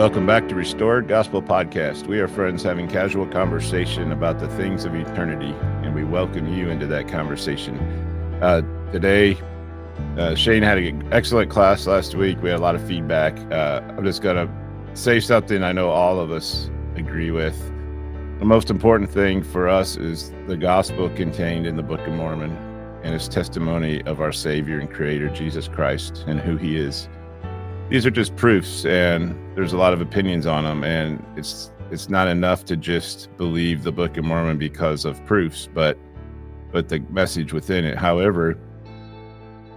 Welcome back to Restored Gospel Podcast. We are friends having casual conversation about the things of eternity, and we welcome you into that conversation. Today, Shane had an excellent class last week. We had a lot of feedback. I'm just going to say something I know all of us agree with. The most important thing for us is the gospel contained in the Book of Mormon and its testimony of our Savior and Creator, Jesus Christ, and who he is. These are just proofs, and there's a lot of opinions on them, and it's not enough to just believe the Book of Mormon because of proofs, but the message within it. However,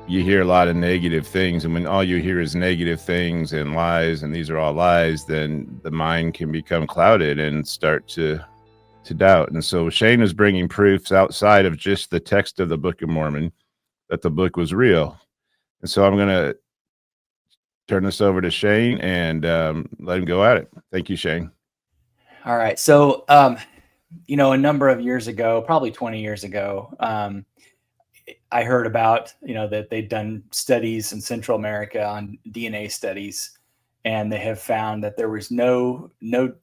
you hear a lot of negative things, and when all you hear is negative things and lies, and these are all lies, then the mind can become clouded and start to doubt. And so Shane is bringing proofs outside of just the text of the Book of Mormon that the book was real. And so I'm going to turn this over to Shane and let him go at it. Thank you, Shane. All right. So, a number of years ago, probably 20 years ago, I heard about, that they'd done studies in Central America on DNA studies, and they have found that there was no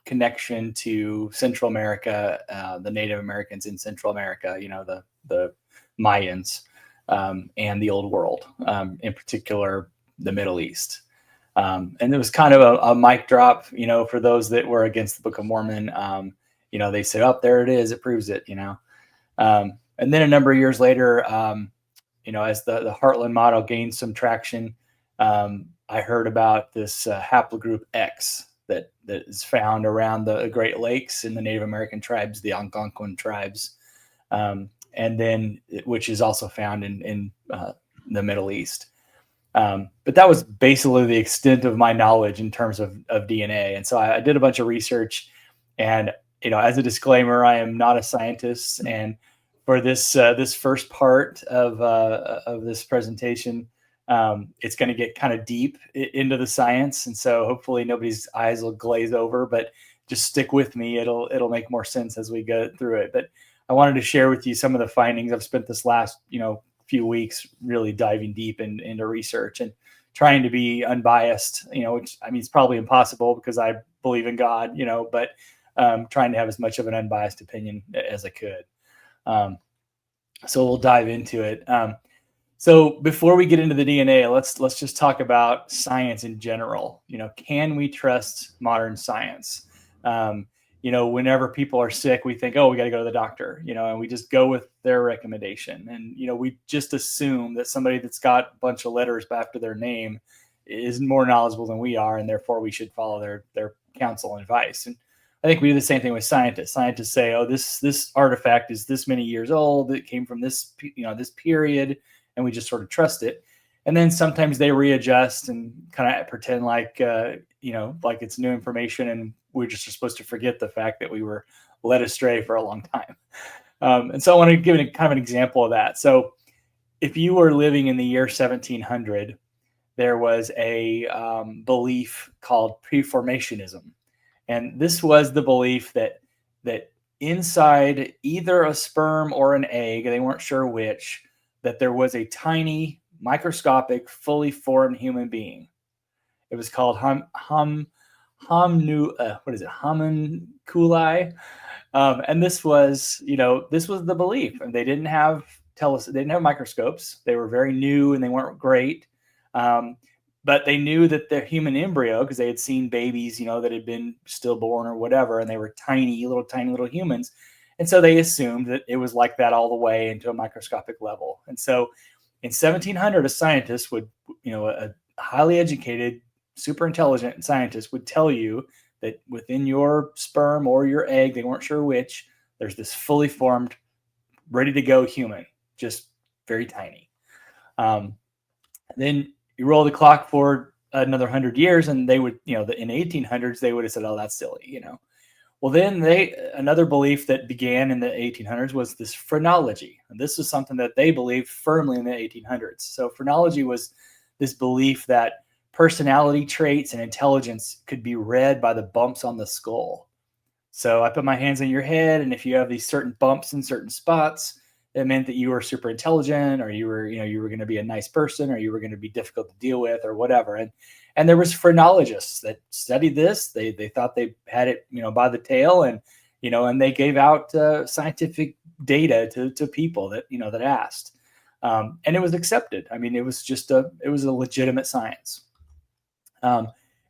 connection to Central America, the Native Americans in Central America, the Mayans, and the Old World, in particular, the Middle East. And it was kind of a mic drop, for those that were against the Book of Mormon. They said, "Oh, there it is. It proves it." And then a number of years later, as the Heartland model gained some traction, I heard about this haplogroup X that is found around the Great Lakes in the Native American tribes, the Algonquin tribes, and then which is also found in the Middle East. But that was basically the extent of my knowledge in terms of DNA. And so I did a bunch of research, and, as a disclaimer, I am not a scientist. And for this first part of this presentation, it's going to get kind of deep into the science. And so hopefully nobody's eyes will glaze over, but just stick with me. It'll make more sense as we go through it. But I wanted to share with you some of the findings. I've spent this last, few weeks really diving deep into research and trying to be unbiased, which it's probably impossible because I believe in God, but trying to have as much of an unbiased opinion as I could. So we'll dive into it. So before we get into the DNA, let's just talk about science in general. Can we trust modern science? Whenever people are sick, we think, oh, we got to go to the doctor, and we just go with their recommendation. And, we just assume that somebody that's got a bunch of letters after their name is more knowledgeable than we are, and therefore we should follow their counsel and advice. And I think we do the same thing with scientists. Scientists say, oh, this artifact is this many years old. It came from this, this period, and we just sort of trust it. And then sometimes they readjust and kind of pretend like, like it's new information, and we're just supposed to forget the fact that we were led astray for a long time. And so I want to give kind of an example of that. So if you were living in the year 1700, there was a belief called preformationism. And this was the belief that inside either a sperm or an egg, they weren't sure which, that there was a tiny, microscopic, fully formed human being. It was called homunculi. And this was the belief. And they didn't have microscopes. They were very new and they weren't great. But they knew that the human embryo, because they had seen babies, that had been stillborn or whatever, and they were tiny little humans. And so they assumed that it was like that all the way into a microscopic level. And so in 1700, a scientist would, a highly educated, super intelligent scientist would tell you that within your sperm or your egg, they weren't sure which, there's this fully formed, ready to go human, just very tiny. Then you roll the clock forward another 100 years, and they would, in the 1800s, they would have said, "Oh, that's silly," Well, then another belief that began in the 1800s was this phrenology. And this was something that they believed firmly in the 1800s. So phrenology was this belief that personality traits and intelligence could be read by the bumps on the skull. So I put my hands on your head, and if you have these certain bumps in certain spots, it meant that you were super intelligent, or you were going to be a nice person, or you were going to be difficult to deal with, or whatever. And there was phrenologists that studied this. They thought they had it, by the tail, and and they gave out scientific data to people that that asked, and it was accepted. I mean, it was a legitimate science.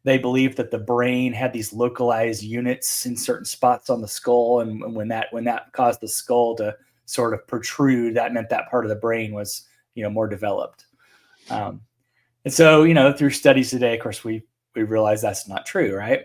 They believed that the brain had these localized units in certain spots on the skull, and when that caused the skull to sort of protrude, that meant that part of the brain was more developed. And so, through studies today, of course, we realize that's not true, right?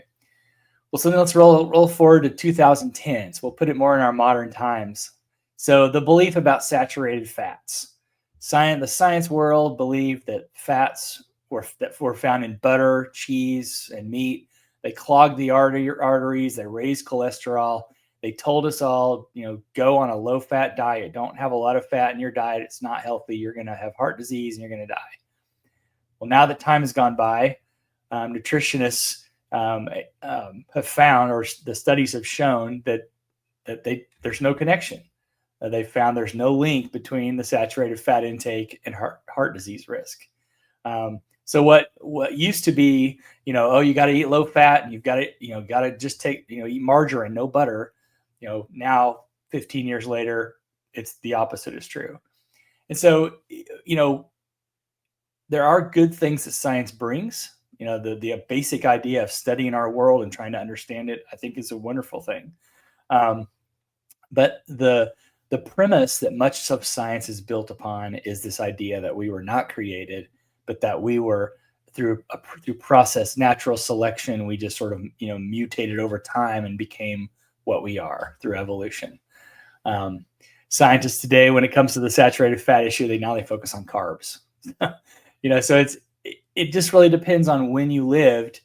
Well, so then let's roll forward to 2010. So we'll put it more in our modern times. So the belief about saturated fats. The science world believed that fats were found in butter, cheese, and meat. They clogged the arteries. They raised cholesterol. They told us all, go on a low-fat diet. Don't have a lot of fat in your diet. It's not healthy. You're going to have heart disease and you're going to die. Well, now that time has gone by, nutritionists have found, or the studies have shown, that there's no connection. They found there's no link between the saturated fat intake and heart disease risk. So what used to be, you got to eat low fat, and you've got to just eat margarine, no butter. Now 15 years later, it's the opposite is true. And so, there are good things that science brings. The basic idea of studying our world and trying to understand it, I think, is a wonderful thing. But the premise that much of science is built upon is this idea that we were not created, but that we were through process, natural selection, we just sort of mutated over time and became what we are through evolution. Scientists today, when it comes to the saturated fat issue, they focus on carbs. So it just really depends on when you lived,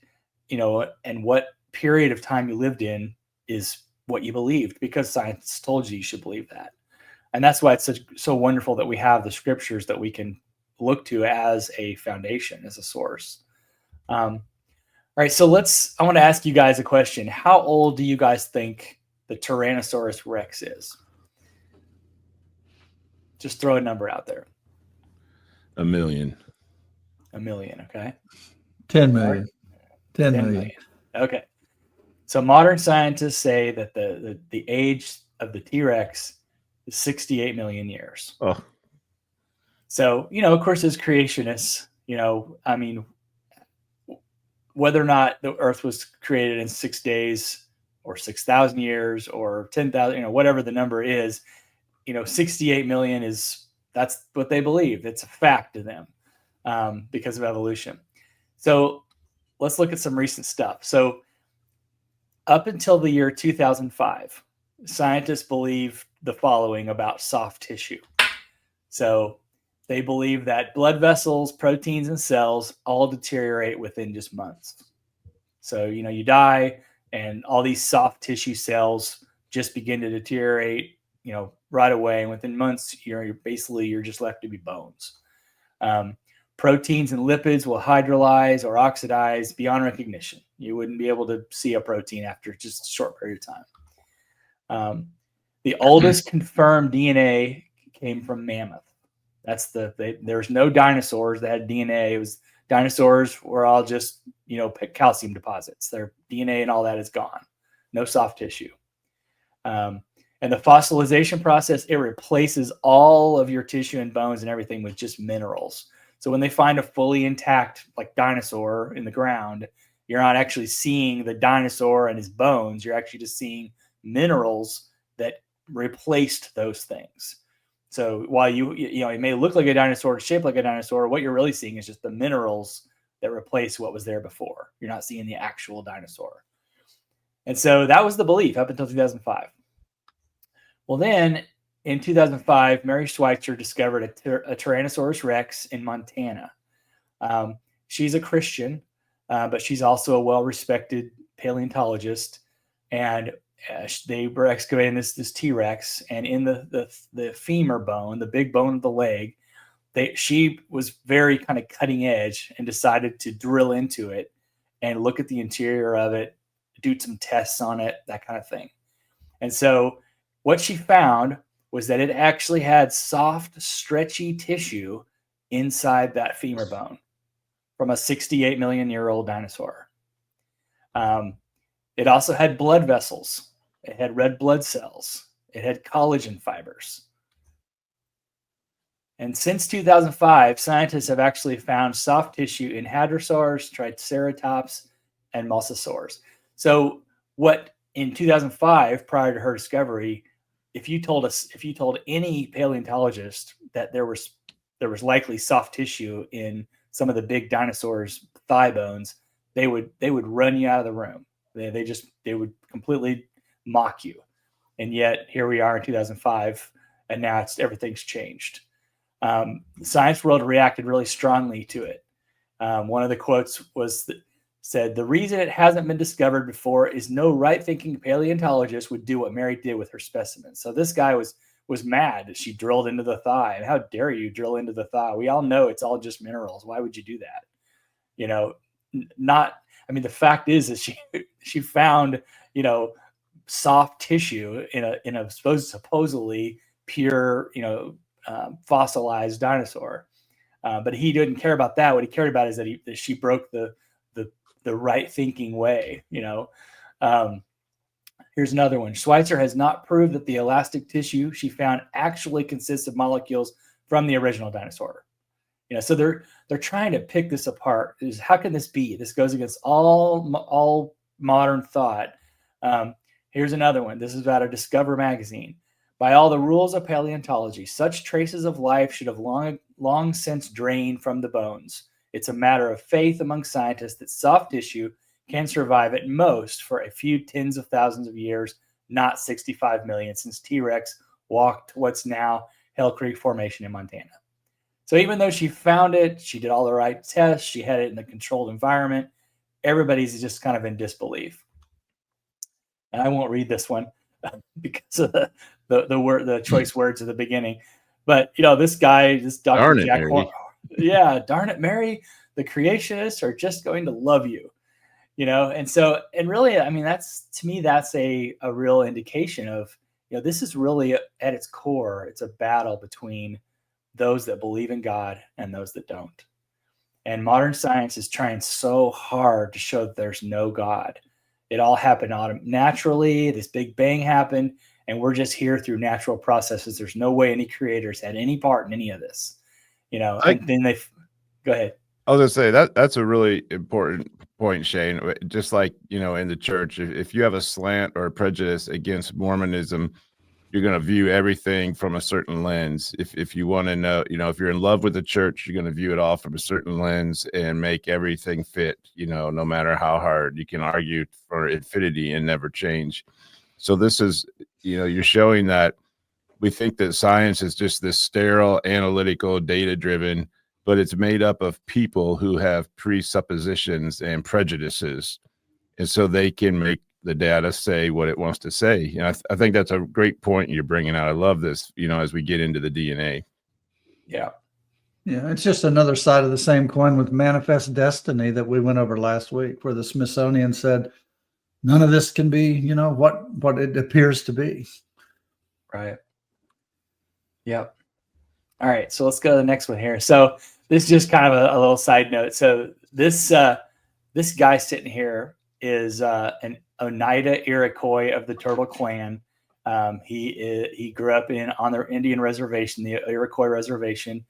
and what period of time you lived in is what you believed, because science told you should believe that. And that's why it's so wonderful that we have the scriptures that we can look to as a foundation, as a source. All right, so I want to ask you guys a question. How old do you guys think the Tyrannosaurus Rex is? Just throw a number out there. 1 million. 1 million, okay. 10 million. 10 million. Okay. So modern scientists say that the age of the T-Rex is 68 million years. Oh. So, of course, as creationists, I mean, whether or not the Earth was created in 6 days or 6,000 years or 10,000, whatever the number is, 68 million that's what they believe. It's a fact to them because of evolution. So let's look at some recent stuff. So up until the year 2005, scientists believe the following about soft tissue. So they believe that blood vessels, proteins, and cells all deteriorate within just months. So, you die and all these soft tissue cells just begin to deteriorate, right away. And within months, you're just left to be bones. Proteins and lipids will hydrolyze or oxidize beyond recognition. You wouldn't be able to see a protein after just a short period of time. The oldest confirmed DNA came from mammoth. There's no dinosaurs that had DNA. Dinosaurs were all just, calcium deposits. Their DNA and all that is gone. No soft tissue. And the fossilization process, it replaces all of your tissue and bones and everything with just minerals. So when they find a fully intact, like dinosaur in the ground, you're not actually seeing the dinosaur and his bones. You're actually just seeing minerals that replaced those things. So while it may look like a dinosaur, shaped like a dinosaur, what you're really seeing is just the minerals that replace what was there before. You're not seeing the actual dinosaur. And so that was the belief up until 2005. Well, then in 2005, Mary Schweitzer discovered a Tyrannosaurus Rex in Montana. She's a Christian, but she's also a well-respected paleontologist. And they were excavating this T-Rex, and in the femur bone, the big bone of the leg, she was very kind of cutting edge and decided to drill into it and look at the interior of it, do some tests on it, that kind of thing. And so what she found was that it actually had soft, stretchy tissue inside that femur bone. from a 68 million year old dinosaur. It also had blood vessels. It had red blood cells. It had collagen fibers. And since 2005, scientists have actually found soft tissue in hadrosaurs, triceratops, and mosasaurs. So what in 2005, prior to her discovery, if you told any paleontologist that there was likely soft tissue in some of the big dinosaurs' thigh bones, they would run you out of the room. They would completely mock you. And yet here we are in 2005, and now everything's changed. The science world reacted really strongly to it. One of the quotes said, "The reason it hasn't been discovered before is no right-thinking paleontologist would do what Mary did with her specimens." So this guy was mad that she drilled into the thigh. And how dare you drill into the thigh? We all know it's all just minerals. Why would you do that? The fact is that she found, soft tissue in a supposedly pure, fossilized dinosaur. But he didn't care about that. What he cared about is that she broke the right thinking way. Here's another one. Schweitzer has not proved that the elastic tissue she found actually consists of molecules from the original dinosaur. So they're trying to pick this apart. How can this be? This goes against all modern thought. Here's another one. This is out of Discover magazine. By all the rules of paleontology, such traces of life should have long since drained from the bones. It's a matter of faith among scientists that soft tissue can survive at most for a few tens of thousands of years, not 65 million, since T-Rex walked what's now Hell Creek Formation in Montana. So even though she found it, she did all the right tests, she had it in a controlled environment, everybody's just kind of in disbelief. And I won't read this one because of the choice words at the beginning. But, this guy, this Dr. Jack Horn, darn it, Mary, the creationists are just going to love you. And really, that's a real indication of, this is really at its core, it's a battle between those that believe in God and those that don't. And modern science is trying so hard to show that there's no God. It all happened naturally. This Big Bang happened, and we're just here through natural processes. There's no way any creators had any part in any of this. And then go ahead. I was gonna say that's a really important point, Shane. Just like, in the church, if you have a slant or a prejudice against Mormonism, you're going to view everything from a certain lens. If you want to know, if you're in love with the church, you're going to view it all from a certain lens and make everything fit, no matter how hard. You can argue for infinity and never change. So this is, you're showing that we think that science is just this sterile, analytical, data-driven, but it's made up of people who have presuppositions and prejudices. And so they can make the data say what it wants to say. I think that's a great point you're bringing out. I love this, as we get into the DNA. Yeah, it's just another side of the same coin with manifest destiny that we went over last week, where the Smithsonian said none of this can be, what it appears to be. Right. Yep. All right, so let's go to the next one here. So this is just kind of a little side note. So this guy sitting here is an Oneida Iroquois of the Turtle Clan. He grew up on their Indian reservation, the Iroquois reservation,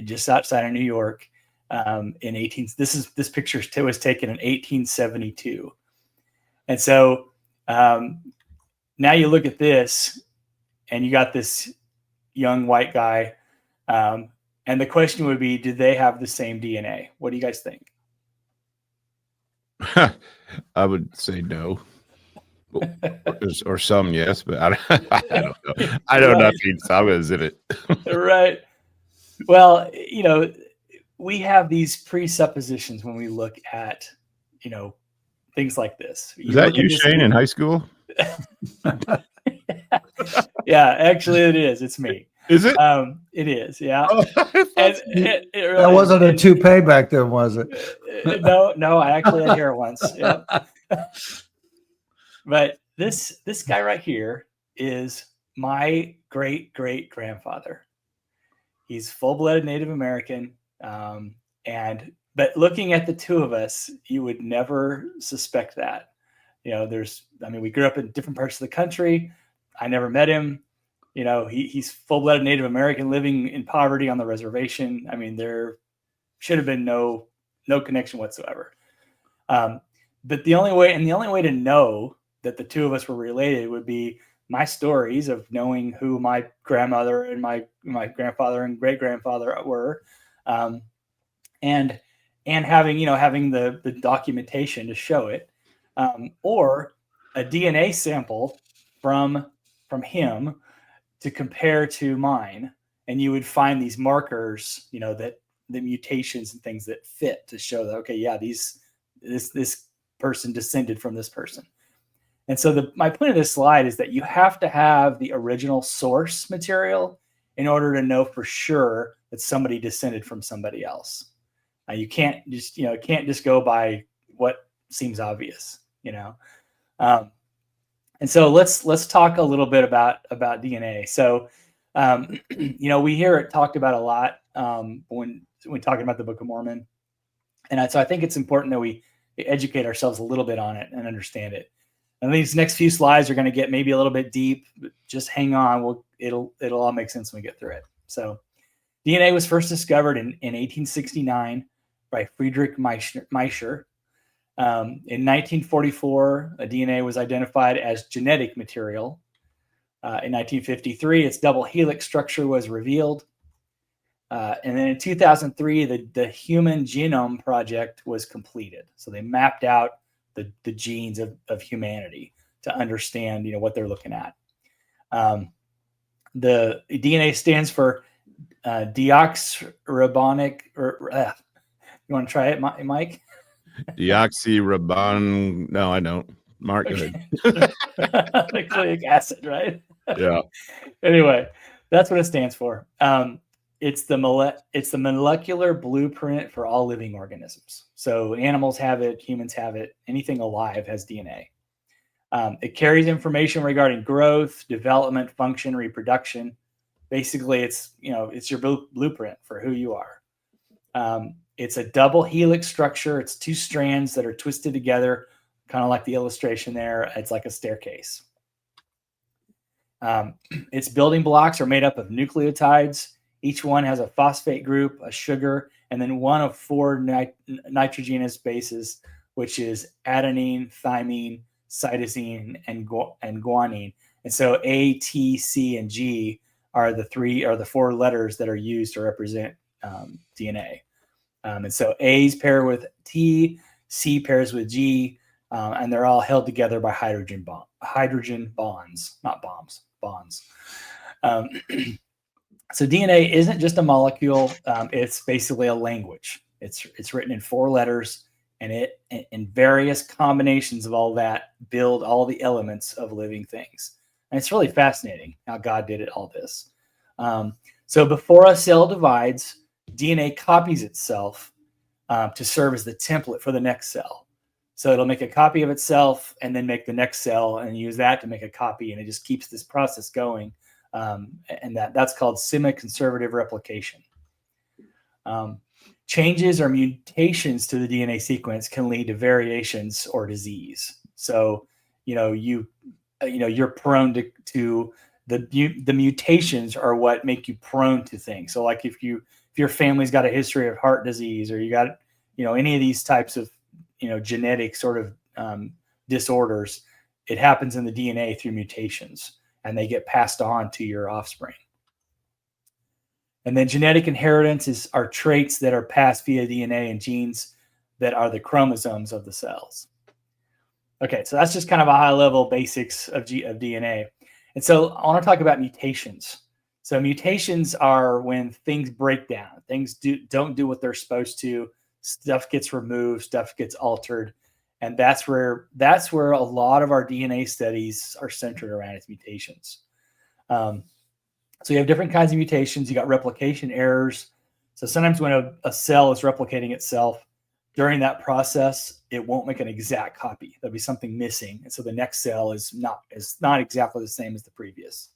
just outside of New York. This picture was taken in 1872, and so now you look at this, and you got this young white guy, and the question would be, did they have the same DNA? What do you guys think? I would say no, or some yes, but I don't know. I know nothing, so I'm gonna zip it. Right. Well, we have these presuppositions when we look at, things like this. Is that you, Shane, in high school? Yeah, actually, it is. It's me. Is it? It is. Yeah. Oh, it really, that wasn't a toupee back then, was it? No, I actually had hair once. Yeah. But this guy right here is my great grandfather. He's full-blooded Native American. But looking at the two of us, you would never suspect that. We grew up in different parts of the country. I never met him. He's full-blooded Native American living in poverty on the reservation. I mean, there should have been no connection whatsoever. But the only way to know that the two of us were related would be my stories of knowing who my grandmother and my grandfather and great grandfather were, and having the documentation to show it, or a DNA sample from him to compare to mine, and you would find these markers, that the mutations and things that fit to show that, okay, yeah, this person descended from this person. And so my point of this slide is that you have to have the original source material in order to know for sure that somebody descended from somebody else. You can't just go by what seems obvious, And so let's talk a little bit about DNA. So, we hear it talked about a lot when talking about the Book of Mormon. And so I think it's important that we educate ourselves a little bit on it and understand it. And these next few slides are going to get maybe a little bit deep, but just hang on. It'll all make sense when we get through it. So DNA was first discovered in 1869 by Friedrich Miescher. In 1944, a DNA was identified as genetic material. In 1953, its double helix structure was revealed. And then in 2003, the Human Genome Project was completed. So they mapped out the genes of humanity to understand, what they're looking at. The DNA stands for deoxyribonic. You want to try it, Mike? Deoxyribon. No, I don't. Mark, okay. Nucleic acid, right? Yeah. Anyway, that's what it stands for. It's the molecular blueprint for all living organisms. So animals have it, humans have it, anything alive has DNA. It carries information regarding growth, development, function, reproduction. Basically, it's your blueprint for who you are. It's a double helix structure. It's two strands that are twisted together, kind of like the illustration there. It's like a staircase. Its building blocks are made up of nucleotides. Each one has a phosphate group, a sugar, and then one of four nitrogenous bases, which is adenine, thymine, cytosine, and guanine. And so A, T, C, and G are the four letters that are used to represent DNA. And so A's pair with T, C pairs with G, and they're all held together by hydrogen bonds, not bombs, bonds. So DNA isn't just a molecule; it's basically a language. It's written in four letters, and it in various combinations of all that build all the elements of living things. And it's really fascinating how God did it all this. So before a cell divides, DNA copies itself to serve as the template for the next cell. So it'll make a copy of itself and then make the next cell and use that to make a copy, and it just keeps this process going. And that's called semi-conservative replication. Changes or mutations to the DNA sequence can lead to variations or disease. So, you're prone to the mutations are what make you prone to things. So like if your family's got a history of heart disease, or you got, any of these types of, genetic sort of disorders, it happens in the DNA through mutations, and they get passed on to your offspring. And then genetic inheritance are traits that are passed via DNA and genes that are the chromosomes of the cells. Okay, so that's just kind of a high-level basics of DNA. And so I want to talk about mutations. So mutations are when things break down. Things don't do what they're supposed to. Stuff gets removed, stuff gets altered. And that's where a lot of our DNA studies are centered around, its mutations. So you have different kinds of mutations. You got replication errors. So sometimes when a cell is replicating itself, during that process, it won't make an exact copy. There'll be something missing. And so the next cell is not exactly the same as the previous.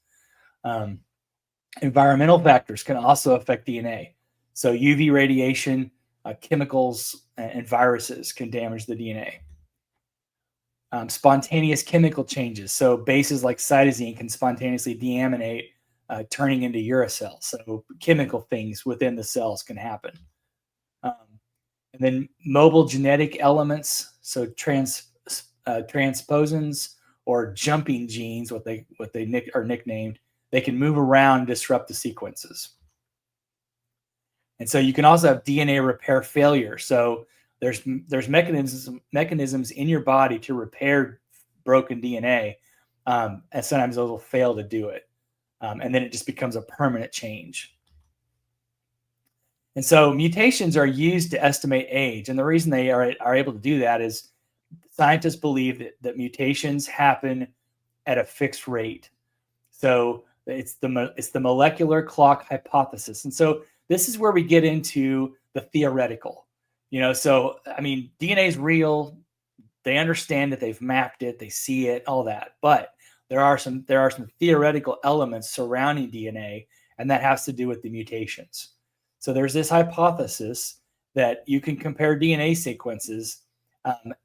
Environmental factors can also affect DNA. So UV radiation, chemicals, and viruses can damage the DNA. Spontaneous chemical changes. So bases like cytosine can spontaneously deaminate, turning into uracil. So chemical things within the cells can happen. And then mobile genetic elements. So transposons or jumping genes, what they are nicknamed, they can move around and disrupt the sequences. And so you can also have DNA repair failure. So there's mechanisms in your body to repair broken DNA, and sometimes those will fail to do it, and then it just becomes a permanent change. And so mutations are used to estimate age, and the reason they are able to do that is scientists believe that mutations happen at a fixed rate. So it's the molecular clock hypothesis, and so this is where we get into the theoretical. So I mean, DNA is real. They understand that they've mapped it, they see it, all that. But there are some theoretical elements surrounding DNA, and that has to do with the mutations. So there's this hypothesis that you can compare DNA sequences,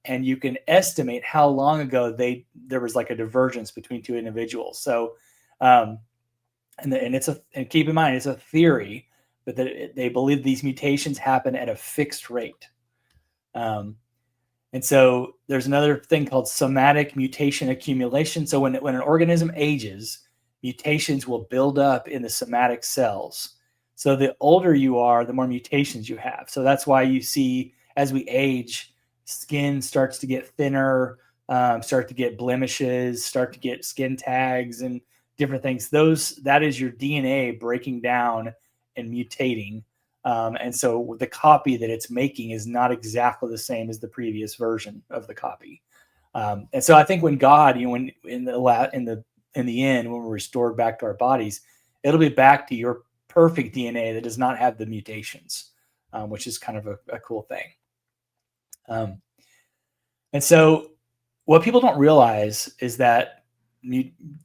and you can estimate how long ago there was like a divergence between two individuals. So, and keep in mind, it's a theory, but they believe these mutations happen at a fixed rate. And so there's another thing called somatic mutation accumulation. So when an organism ages, mutations will build up in the somatic cells. So the older you are, the more mutations you have. So that's why you see, as we age, skin starts to get thinner, start to get blemishes, start to get skin tags and different things. That is your DNA breaking down and mutating. And so the copy that it's making is not exactly the same as the previous version of the copy. And so I think when God, when in the end, when we're restored back to our bodies, it'll be back to your perfect DNA that does not have the mutations, which is kind of a cool thing. And so what people don't realize is that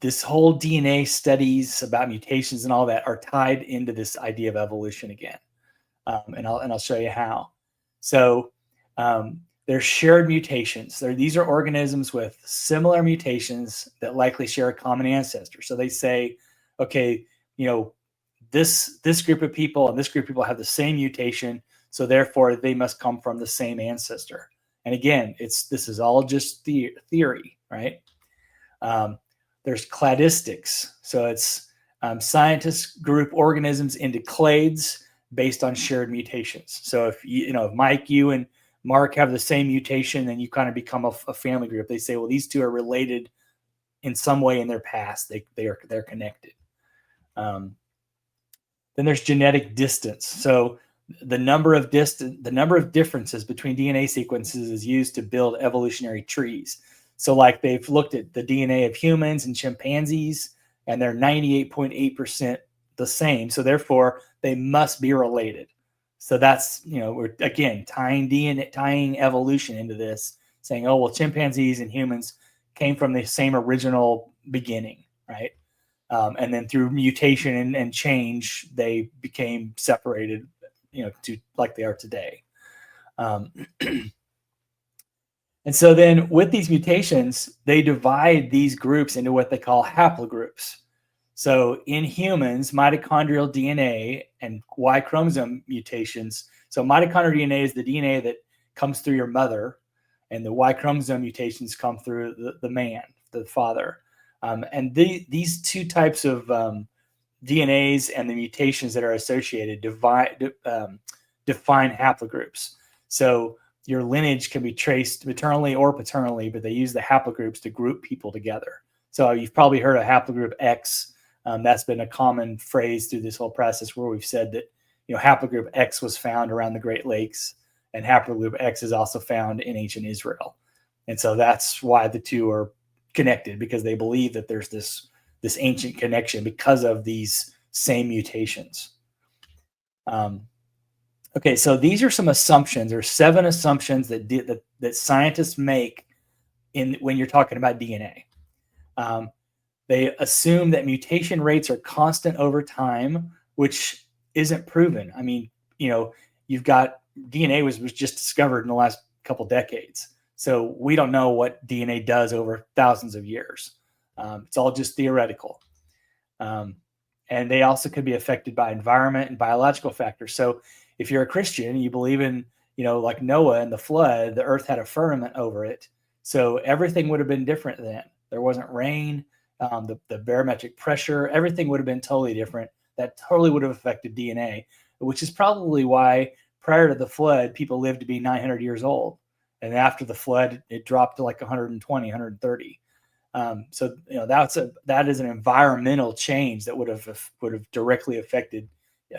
this whole DNA studies about mutations and all that are tied into this idea of evolution again. And I'll show you how. So there's shared mutations. These are organisms with similar mutations that likely share a common ancestor. So they say, okay, this group of people and this group of people have the same mutation, so therefore they must come from the same ancestor. And again, this is all just theory, right? There's cladistics. So it's scientists group organisms into clades based on shared mutations. So if if Mike, you and Mark have the same mutation, then you kind of become a family group. They say, well, these two are related in some way in their past. They're connected. Then there's genetic distance. So the number of differences between DNA sequences is used to build evolutionary trees. So like they've looked at the DNA of humans and chimpanzees, and they're 98.8% the same. So therefore they must be related. So that's, we're again tying evolution into this, saying, oh, well, chimpanzees and humans came from the same original beginning, right? And then through mutation and change, they became separated, to like they are today. And so then with these mutations, they divide these groups into what they call haplogroups. So in humans, mitochondrial DNA and Y chromosome mutations. So mitochondrial DNA is the DNA that comes through your mother, and the Y chromosome mutations come through the man, the father. And these two types of DNAs and the mutations that are associated define haplogroups. So your lineage can be traced maternally or paternally, but they use the haplogroups to group people together. So you've probably heard of haplogroup X. That's been a common phrase through this whole process, where we've said that haplogroup X was found around the Great Lakes, and haplogroup X is also found in ancient Israel. And so that's why the two are connected, because they believe that there's this ancient connection because of these same mutations. Okay, so these are some assumptions. There are 7 assumptions that scientists make when you're talking about DNA. They assume that mutation rates are constant over time, which isn't proven. I mean, you've got DNA was just discovered in the last couple decades. So we don't know what DNA does over thousands of years. It's all just theoretical. And they also could be affected by environment and biological factors. So if you're a Christian, you believe in, like Noah and the flood, the earth had a firmament over it. So everything would have been different then. There wasn't rain, the barometric pressure, everything would have been totally different. That totally would have affected DNA, which is probably why prior to the flood, people lived to be 900 years old. And after the flood, it dropped to like 120, 130. So that is an environmental change that would have directly affected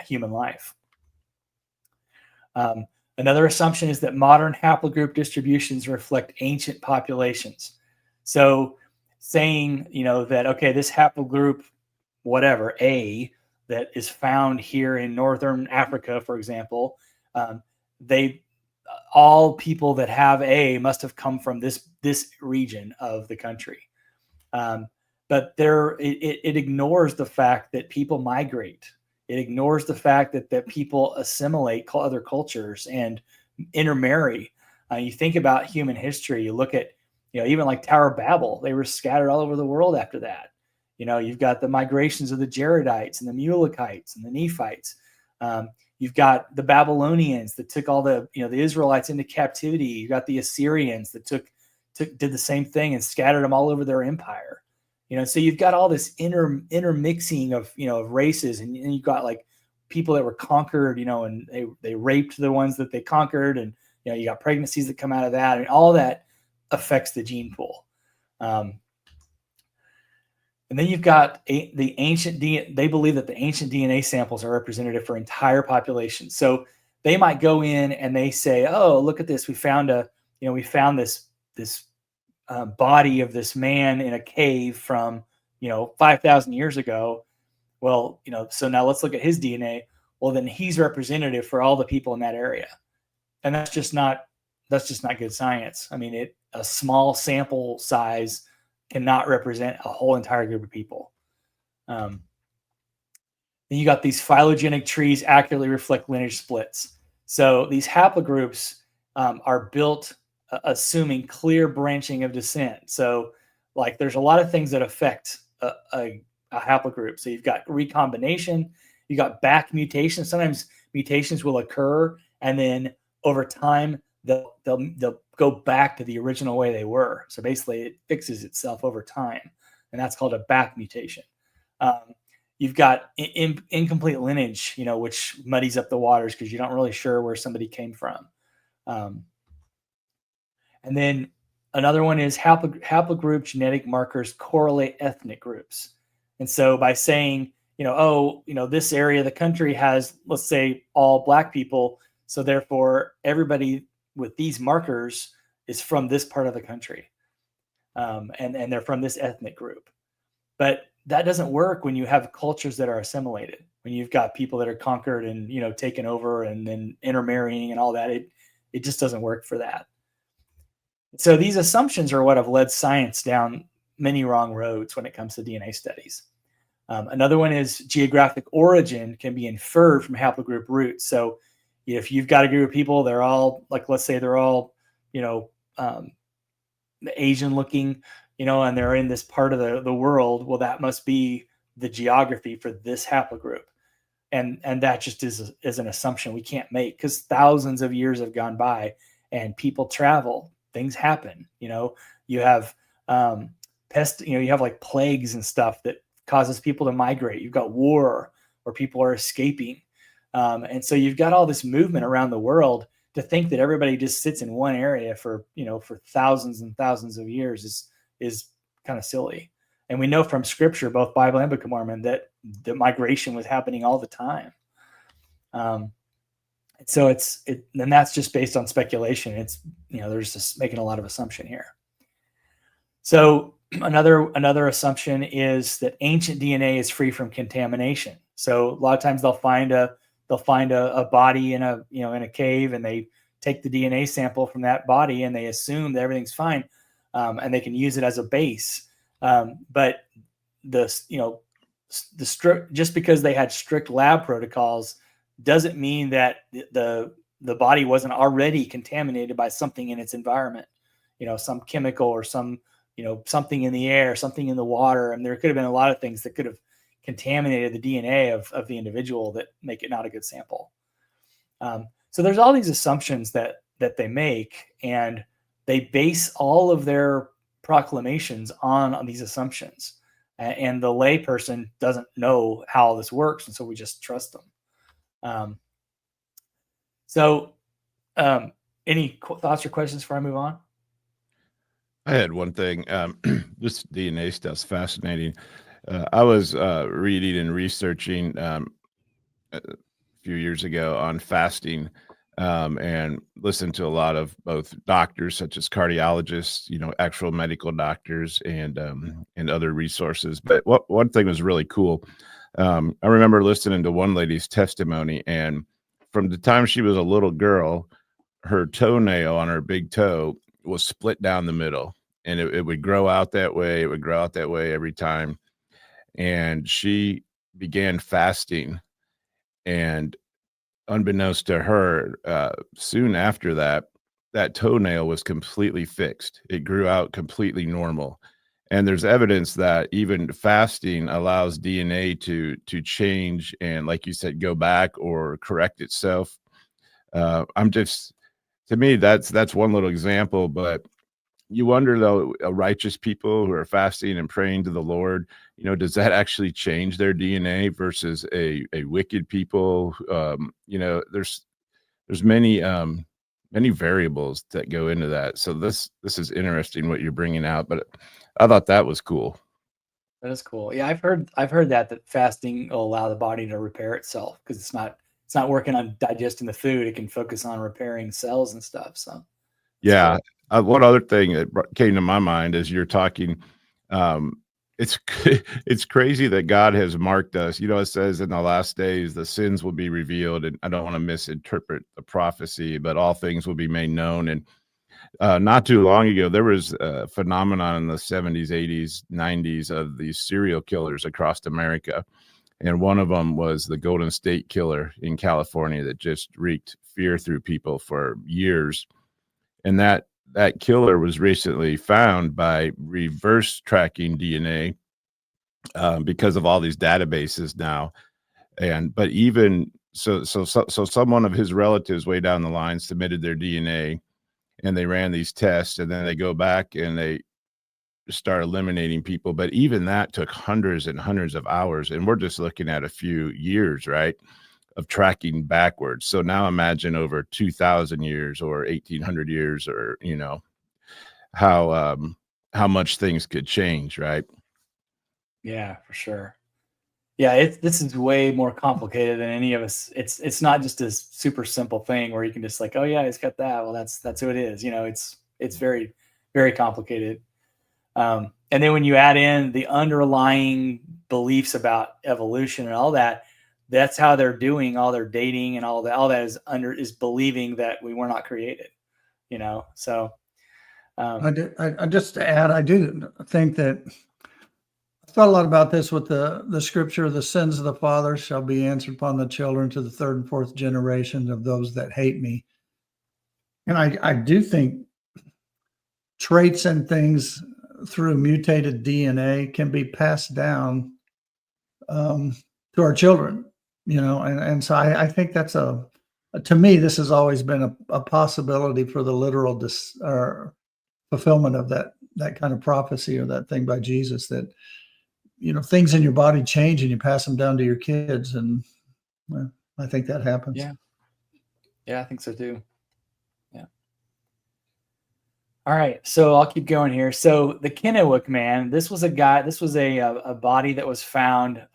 human life. Another assumption is that modern haplogroup distributions reflect ancient populations. So saying, that, okay, this haplogroup, whatever, A, that is found here in Northern Africa, for example, all people that have A must have come from this region of the country. But it ignores the fact that people migrate. It ignores the fact that people assimilate other cultures and intermarry. You think about human history, you look at, even like Tower of Babel, they were scattered all over the world after that. You've got the migrations of the Jaredites and the Mulekites and the Nephites. You've got the Babylonians that took all the Israelites into captivity. You've got the Assyrians that did the same thing and scattered them all over their empire. So you've got all this intermixing of races, and you've got like people that were conquered, and they raped the ones that they conquered, and you got pregnancies that come out of that, and all that affects the gene pool. And then you've got the ancient DNA. They believe that the ancient DNA samples are representative for entire populations. So they might go in and they say, "Oh, look at this! We found this body of this man in a cave from 5,000 years ago. Well, so now let's look at his DNA. Well, then he's representative for all the people in that area, and that's just not good science. I mean, a small sample size cannot represent a whole entire group of people. Then you got these phylogenetic trees accurately reflect lineage splits. So these haplogroups are built assuming clear branching of descent. So like there's a lot of things that affect a haplogroup. So you've got recombination, you got back mutation. Sometimes mutations will occur and then over time they'll go back to the original way they were. So basically it fixes itself over time, and that's called a back mutation. You've got incomplete lineage, which muddies up the waters because you're not really sure where somebody came from. And then another one is haplogroup genetic markers correlate ethnic groups. And so by saying, this area of the country has, let's say, all Black people, so therefore everybody with these markers is from this part of the country, and they're from this ethnic group. But that doesn't work when you have cultures that are assimilated, when you've got people that are conquered and taken over and then intermarrying and all that. It just doesn't work for that. So these assumptions are what have led science down many wrong roads when it comes to DNA studies. Another one is geographic origin can be inferred from haplogroup roots. So if you've got a group of people, they're all like, let's say they're all, Asian looking, and they're in this part of the world. Well, that must be the geography for this haplogroup. And that just is an assumption we can't make because thousands of years have gone by and people travel. Things happen, you have pests, you have like plagues and stuff that causes people to migrate. You've got war where people are escaping. And so you've got all this movement around the world. To think that everybody just sits in one area for thousands and thousands of years is kind of silly. And we know from scripture, both Bible and Book of Mormon, that the migration was happening all the time. So and that's just based on speculation. It's, there's just making a lot of assumption here. So another assumption is that ancient DNA is free from contamination. So a lot of times they'll find a body in a cave, and they take the DNA sample from that body and they assume that everything's fine, and they can use it as a base. But just because they had strict lab protocols doesn't mean that the body wasn't already contaminated by something in its environment, some chemical or some, something in the air, something in the water. And there could have been a lot of things that could have contaminated the DNA of the individual that make it not a good sample. So there's all these assumptions that they make, and they base all of their proclamations on these assumptions. And the lay person doesn't know how this works, and so we just trust them. Any thoughts or questions before I move on? I had one thing. This DNA stuff's fascinating. I was reading and researching a few years ago on fasting, and listened to a lot of both doctors, such as cardiologists, actual medical doctors, and other resources. But one thing was really cool. I remember listening to one lady's testimony, and from the time she was a little girl, her toenail on her big toe was split down the middle, and it would grow out that way. It would grow out that way every time. And she began fasting, and unbeknownst to her, soon after that, that toenail was completely fixed. It grew out completely normal. And there's evidence that even fasting allows DNA to change and, like you said, go back or correct itself. To me, that's one little example, but you wonder, though, righteous people who are fasting and praying to the Lord, does that actually change their DNA versus a wicked people? There's many variables that go into that. So this is interesting what you're bringing out, but I thought that was cool. That is cool. Yeah, I've heard that fasting will allow the body to repair itself, because it's not working on digesting the food. It can focus on repairing cells and stuff. So yeah. Cool. One other thing that came to my mind as you're talking, it's crazy that God has marked us. It says in the last days the sins will be revealed, and I don't want to misinterpret the prophecy, but all things will be made known. And not too long ago, there was a phenomenon in the 70s, 80s, 90s of these serial killers across America. And one of them was the Golden State Killer in California that just wreaked fear through people for years. And that killer was recently found by reverse tracking DNA, because of all these databases now. But even so someone of his relatives way down the line submitted their DNA, and they ran these tests, and then they go back and they start eliminating people. But even that took hundreds and hundreds of hours, and we're just looking at a few years, right, of tracking backwards. So now imagine over 2,000 years or 1,800 years, or how much things could change, right? Yeah, for sure. Yeah, this is way more complicated than any of us. It's not just a super simple thing where you can just like, oh yeah, it's got that. Well, that's who it is. It's very, very complicated. And then when you add in the underlying beliefs about evolution and all that, that's how they're doing all their dating and all that. All that is believing that we were not created. So. I just to add, I do think that I thought a lot about this with the scripture: the sins of the fathers shall be answered upon the children to the third and fourth generation of those that hate me. And I do think traits and things through mutated DNA can be passed down to our children, and so I think that's to me, this has always been a possibility for the literal or fulfillment of that kind of prophecy, or that thing by Jesus, that things in your body change and you pass them down to your kids. And well, I think that happens. Yeah, I think so too. Yeah. All right, so I'll keep going here. So the Kennewick Man, this was a body that was found.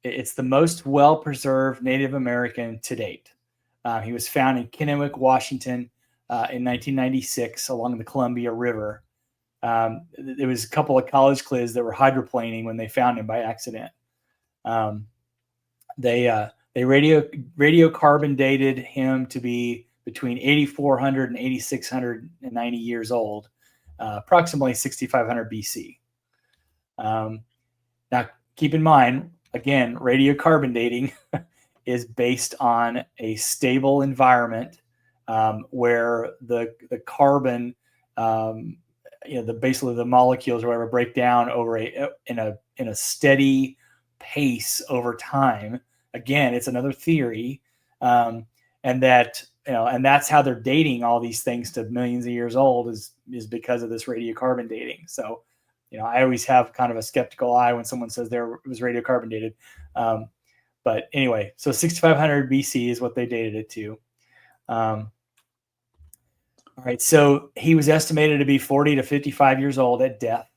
It's the most well-preserved Native American to date. He was found in Kennewick, Washington, in 1996 along the Columbia River. There was a couple of college kids that were hydroplaning when they found him by accident. They radiocarbon dated him to be between 8,400 and 8,690 years old, approximately 6,500 BC. Now, keep in mind, again, radiocarbon dating is based on a stable environment where the carbon, basically the molecules or whatever break down over in a steady pace over time. Again, it's another theory, and that's how they're dating all these things to millions of years old is because of this radiocarbon dating. So, I always have kind of a skeptical eye when someone says it was radiocarbon dated. But anyway, so 6,500 BC is what they dated it to. All right, so he was estimated to be 40 to 55 years old at death.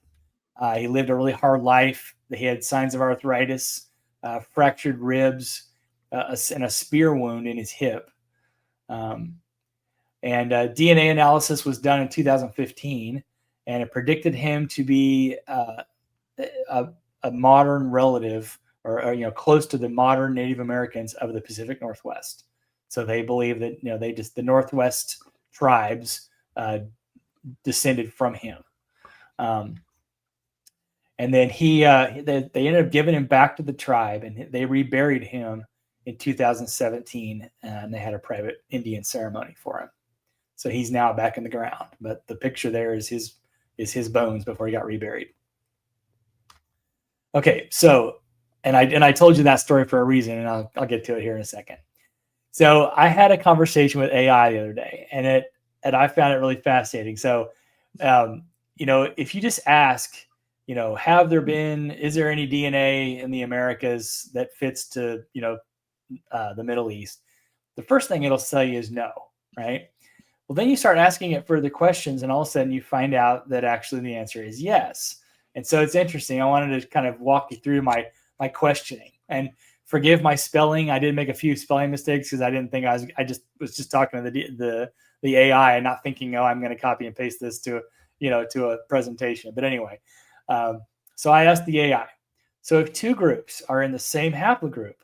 He lived a really hard life. He had signs of arthritis, fractured ribs, and a spear wound in his hip. And DNA analysis was done in 2015, and it predicted him to be a modern relative or close to the modern Native Americans of the Pacific Northwest. So they believe that the Northwest tribes descended from him. And then they ended up giving him back to the tribe, and they reburied him in 2017, and they had a private Indian ceremony for him. So he's now back in the ground, but the picture there is his bones before he got reburied. Okay, so and I told you that story for a reason, and I'll get to it here in a second. So I had a conversation with AI the other day, and I found it really fascinating. So, if you just ask, is there any DNA in the Americas that fits to, the Middle East? The first thing it'll tell you is no, right? Well, then you start asking it further questions, and all of a sudden you find out that actually the answer is yes. And so it's interesting. I wanted to kind of walk you through my questioning, and forgive my spelling. I did make a few spelling mistakes because I didn't think I was just talking to the AI and not thinking, I'm going to copy and paste this to a presentation. But anyway, so I asked the AI. So if two groups are in the same haplogroup,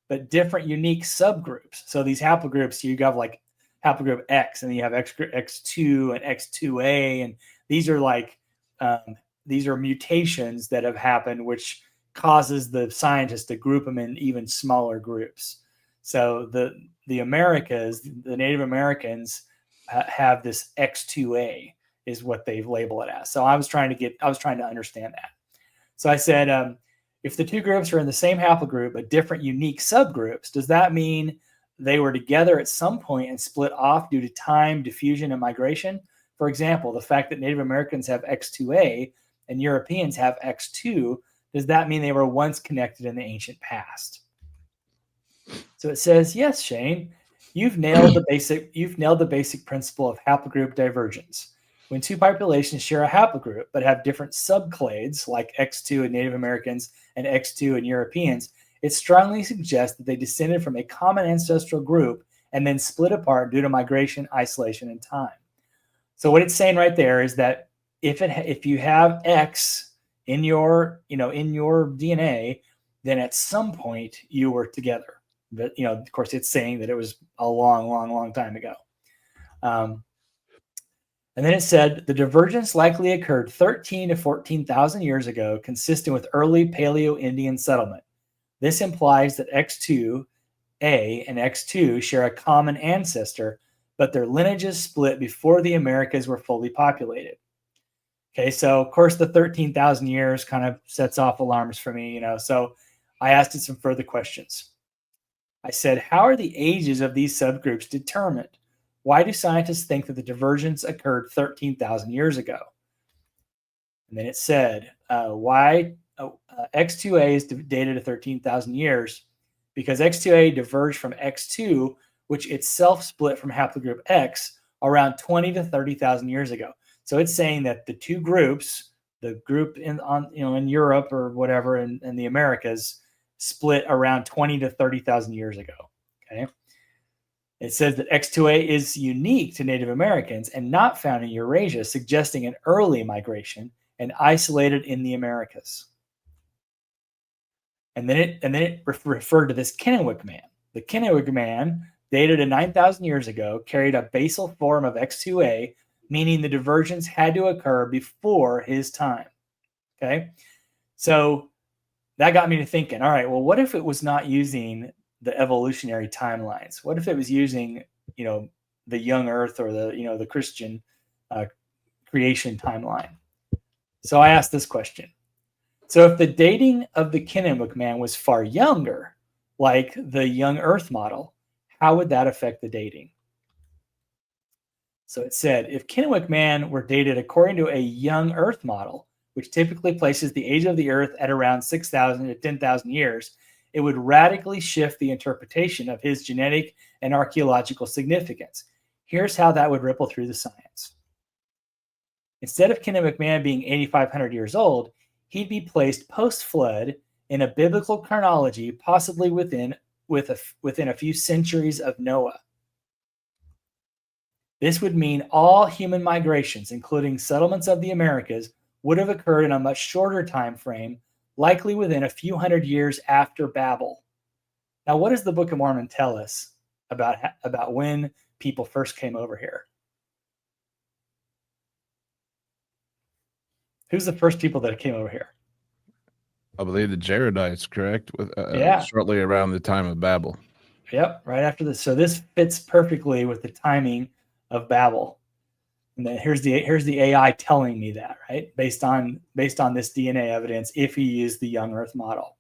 but different unique subgroups. So these haplogroups, you have like haplogroup X, and then you have X2 and X2A, and these are mutations that have happened, which causes the scientists to group them in even smaller groups. So the Americas, the Native Americans, have this X2A is what they've labeled it as. So I was trying to understand that. So I said, if the two groups are in the same haplogroup but different unique subgroups, does that mean they were together at some point and split off due to time, diffusion, and migration? For example, the fact that Native Americans have X2A and Europeans have X2, does that mean they were once connected in the ancient past? So it says, yes, Shane, you've nailed the basic principle of haplogroup divergence. When two populations share a haplogroup but have different subclades, like X2 in Native Americans and X2 in Europeans, it strongly suggests that they descended from a common ancestral group and then split apart due to migration, isolation, and time. So what it's saying right there is that if you have X in your DNA, then at some point you were together. But of course, it's saying that it was a long, long, long time ago. And then it said the divergence likely occurred 13 to 14,000 years ago, consistent with early Paleo-Indian settlement. This implies that X2A and X2 share a common ancestor, but their lineages split before the Americas were fully populated. Okay, so of course the 13,000 years kind of sets off alarms for me, so I asked it some further questions. I said, how are the ages of these subgroups determined? Why do scientists think that the divergence occurred 13,000 years ago? And then it said, why X2A is dated to 13,000 years? Because X2A diverged from X2, which itself split from haplogroup X around 20 to 30,000 years ago. So it's saying that the two groups, the group in Europe or whatever, and the Americas, split around 20 to 30,000 years ago. Okay. It says that X2A is unique to Native Americans and not found in Eurasia, suggesting an early migration and isolated in the Americas. And then it referred to this Kennewick Man. The Kennewick Man, dated to 9,000 years ago, carried a basal form of X2A, meaning the divergence had to occur before his time. Okay, so that got me to thinking, all right, well, what if it was not using the evolutionary timelines? What if it was using, the young earth or the Christian creation timeline? So I asked this question. So if the dating of the Kennewick Man was far younger, like the young earth model, how would that affect the dating? So it said, if Kennewick Man were dated according to a young earth model, which typically places the age of the earth at around 6,000 to 10,000 years, it would radically shift the interpretation of his genetic and archaeological significance. Here's how that would ripple through the science. Instead of Kennewick Man being 8,500 years old, he'd be placed post-flood in a biblical chronology, possibly within a few centuries of Noah. This would mean all human migrations, including settlements of the Americas, would have occurred in a much shorter time frame, likely within a few hundred years after Babel. Now, what does the Book of Mormon tell us about when people first came over here? Who's the first people that came over here? I believe the Jaredites, correct? With Yeah. Shortly around the time of Babel. Yep, right after this. So this fits perfectly with the timing of Babel. And then here's the AI telling me that, right? Based on this DNA evidence, if he used the young Earth model.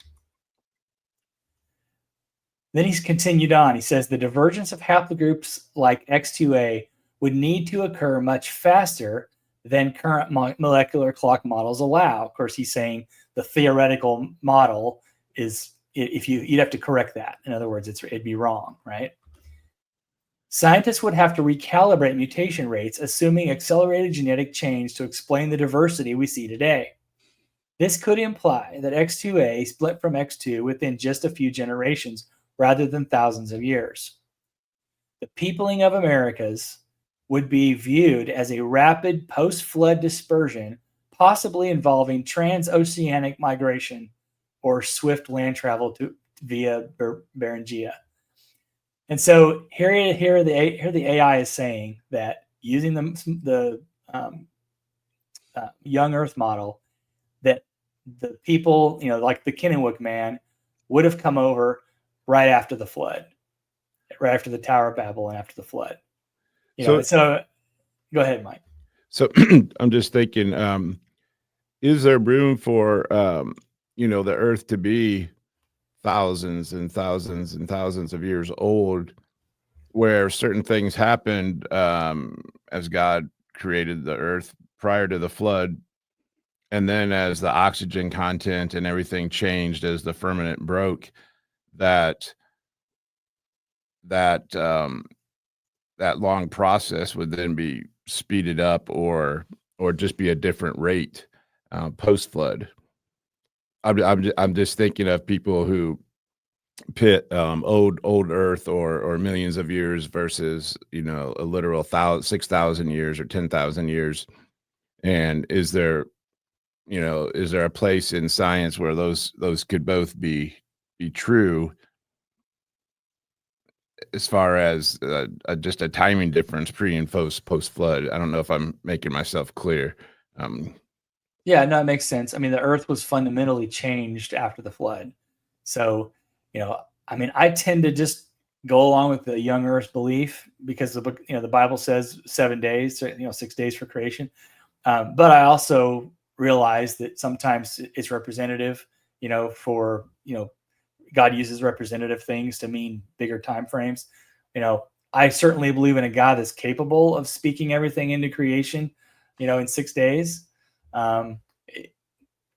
Then he's continued on. He says the divergence of haplogroups like X2A would need to occur much faster than current molecular clock models allow. Of course, he's saying the theoretical model is, if you'd have to correct that. In other words, it'd be wrong, right? Scientists would have to recalibrate mutation rates, assuming accelerated genetic change to explain the diversity we see today. This could imply that X2A split from X2 within just a few generations rather than thousands of years. The peopling of Americas would be viewed as a rapid post-flood dispersion, possibly involving transoceanic migration or swift land travel via Beringia. And so here the AI is saying that using the young Earth model, that the people, like the Kennewick Man, would have come over right after the flood, right after the Tower of Babel and after the flood. So go ahead, Mike. So I'm just thinking, is there room for, the Earth to be thousands and thousands and thousands of years old, where certain things happened as God created the Earth prior to the flood, and then as the oxygen content and everything changed as the firmament broke, that long process would then be speeded up or just be a different rate post flood. I'm just thinking of people who pit old Earth or millions of years versus a literal 6,000 years or 10,000 years, and is there a place in science where those could both be true, as far as just a timing difference pre and post flood? I don't know if I'm making myself clear. Yeah, no, it makes sense. I mean, the Earth was fundamentally changed after the flood. So, I tend to just go along with the young Earth belief because the Bible says 7 days, 6 days for creation. But I also realize that sometimes it's representative, for, God uses representative things to mean bigger time frames. I certainly believe in a God that's capable of speaking everything into creation, in 6 days. And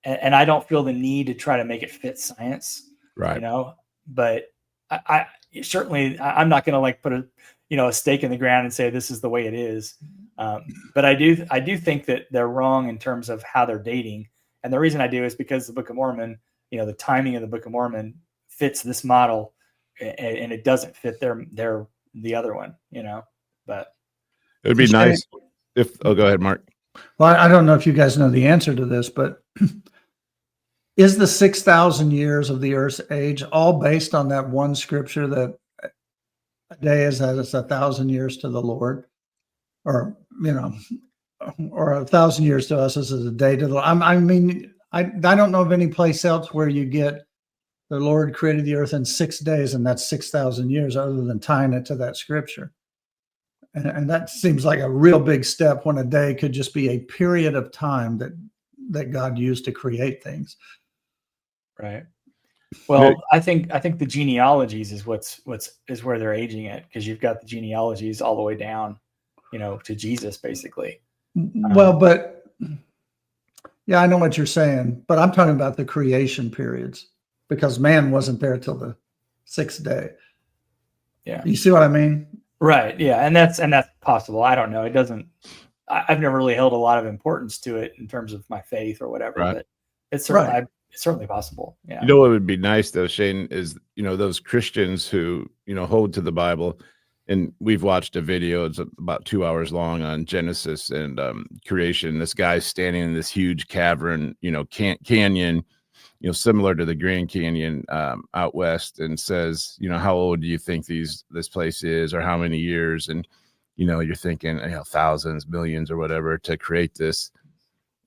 I don't feel the need to try to make it fit science, right? But I certainly, I'm not going to put a stake in the ground and say this is the way it is. But I do think that they're wrong in terms of how they're dating. And the reason I do is because the Book of Mormon, the timing of the Book of Mormon fits this model, and it doesn't fit the other one, but it'd be nice if, go ahead, Mark. Well, I don't know if you guys know the answer to this, but is the 6,000 years of the Earth's age all based on that one scripture that a day is as 1,000 years to the Lord, or or 1,000 years to us as a day to the Lord? I mean, I don't know of any place else where you get the Lord created the earth in 6 days, and that's 6,000 years, other than tying it to that scripture. And that seems like a real big step, when a day could just be a period of time that God used to create things. Right. Well, I think the genealogies is is where they're aging it, because you've got the genealogies all the way down, to Jesus, basically. Well, but yeah, I know what you're saying, but I'm talking about the creation periods, because man wasn't there till the 6th day. Yeah. You see what I mean? Right. Yeah. And that's possible. I don't know. It doesn't, I've never really held a lot of importance to it in terms of my faith or whatever, Right. but it's certainly possible. Yeah. What would be nice though, Shane, is, those Christians who, hold to the Bible, and we've watched a video, it's about 2 hours long, on Genesis and creation. This guy's standing in this huge cavern, canyon, similar to the Grand Canyon out west, and says, how old do you think this place is, or how many years? And, you're thinking, thousands, millions, or whatever, to create this.